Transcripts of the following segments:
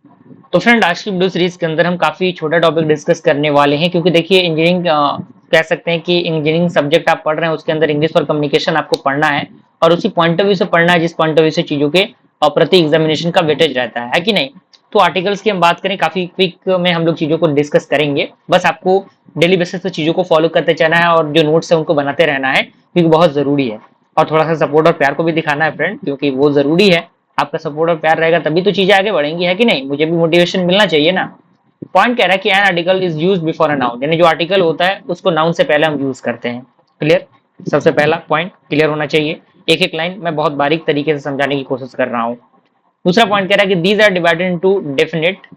तो फ्रेंड आज की वीडियो सीरीज के अंदर हम काफी छोटा टॉपिक डिस्कस करने वाले हैं, क्योंकि देखिए इंजीनियरिंग कह सकते हैं कि इंजीनियरिंग सब्जेक्ट आप पढ़ रहे हैं उसके अंदर इंग्लिश और कम्युनिकेशन आपको पढ़ना है, और उसी पॉइंट ऑफ व्यू से पढ़ना है जिस पॉइंट ऑफ व्यू से चीजों के प्रति एग्जामिनेशन का वेटेज रहता है कि नहीं। तो आर्टिकल्स की हम बात करें, काफी क्विक में हम लोग चीजों को डिस्कस करेंगे। बस आपको डेली बेसिस पे चीजों को फॉलो करते जाना है और जो नोट्स है उनको बनाते रहना है, क्योंकि बहुत जरूरी है। और थोड़ा सा सपोर्ट और प्यार को भी दिखाना है फ्रेंड, क्योंकि वो जरूरी है। आपका सपोर्ट और प्यार रहेगा तभी तो चीजें आगे बढ़ेंगी, है कि नहीं। मुझे भी मोटिवेशन मिलना चाहिए ना। पॉइंट कह रहा है कि an article is use before a noun, यानी जो आर्टिकल होता है उसको नाउन से पहले हम यूज करते हैं। क्लियर। सबसे पहला पॉइंट क्लियर होना चाहिए। एक एक लाइन मैं बहुत बारीक तरीके से समझाने की कोशिश कर रहा हूँ। दूसरा पॉइंट कह रहा है कि these are divided into definite,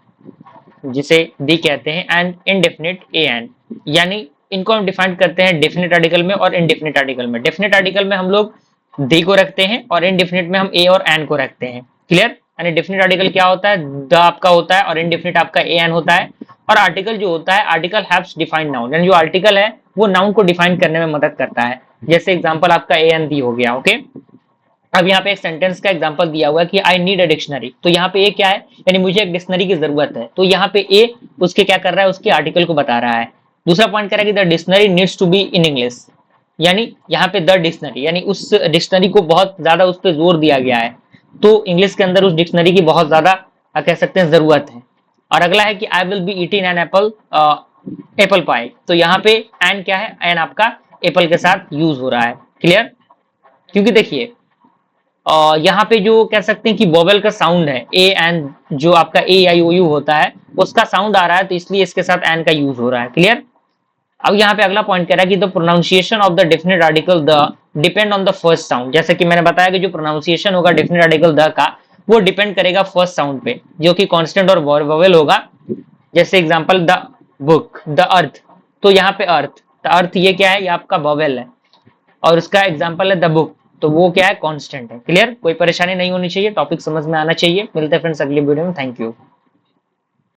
जिसे दी कहते हैं, एंड इनडेफिनेट ए एंड, यानी इनको हम डिफाइन करते हैं डेफिनेट आर्टिकल में और इनडेफिनेट आर्टिकल में। डेफिनेट आर्टिकल में हम लोग दी को रखते हैं और इनडेफिनेट में हम ए और एन को रखते हैं। क्लियर। यानी डेफिनेट आर्टिकल क्या होता है, द आपका होता है, और इनडेफिनेट आपका ए एन होता है। और आर्टिकल जो होता है, आर्टिकल हैव्स डिफाइंड नाउन, यानी जो आर्टिकल है वो नाउन को डिफाइन करने में मदद करता है। जैसे एग्जांपल आपका ए एन दी हो गया। ओके। अब यहाँ पे एक सेंटेंस का एग्जांपल दिया हुआ है कि आई नीड अ डिक्शनरी, तो यहाँ पे ए क्या है, यानी मुझे एक डिक्शनरी की जरूरत है। तो यहाँ पे ए उसके क्या कर रहा है, उसके आर्टिकल को बता रहा है। दूसरा पॉइंट कह रहा है कि the dictionary needs to be in English, यानी यहाँ पे द डिक्शनरी, यानी उस डिक्शनरी को बहुत ज्यादा उस पर जोर दिया गया है। तो इंग्लिश के अंदर उस डिक्शनरी की बहुत ज्यादा कह सकते हैं जरूरत है। और अगला है कि I will be eating an apple, apple pie, तो यहाँ पे एन क्या है, एन आपका एप्पल के साथ यूज हो रहा है। क्लियर। क्योंकि देखिए यहाँ पे जो कह सकते हैं कि वोवेल का साउंड है ए एन, जो आपका ए आई ओ यू होता है उसका साउंड आ रहा है, तो इसलिए इसके साथ एन का यूज हो रहा है। क्लियर। अब यहाँ पे अगला पॉइंट कह रहा है कि the pronunciation of the definite article the depend on the first sound, जैसे कि मैंने बताया कि जो प्रोनाउंसिएशन होगा डेफिनेट आर्टिकल द का, वो डिपेंड करेगा फर्स्ट साउंड पे, जो कि कांस्टेंट और वोवेल होगा। जैसे example the book, the earth, तो यहाँ पे अर्थ, द अर्थ ये क्या है, ये आपका वोवेल है, और उसका एग्जांपल है द बुक, तो वो क्या है, कांस्टेंट है। क्लियर। कोई परेशानी नहीं होनी चाहिए, टॉपिक समझ में आना चाहिए। मिलते हैं फ्रेंड्स अगली वीडियो में। Thank you.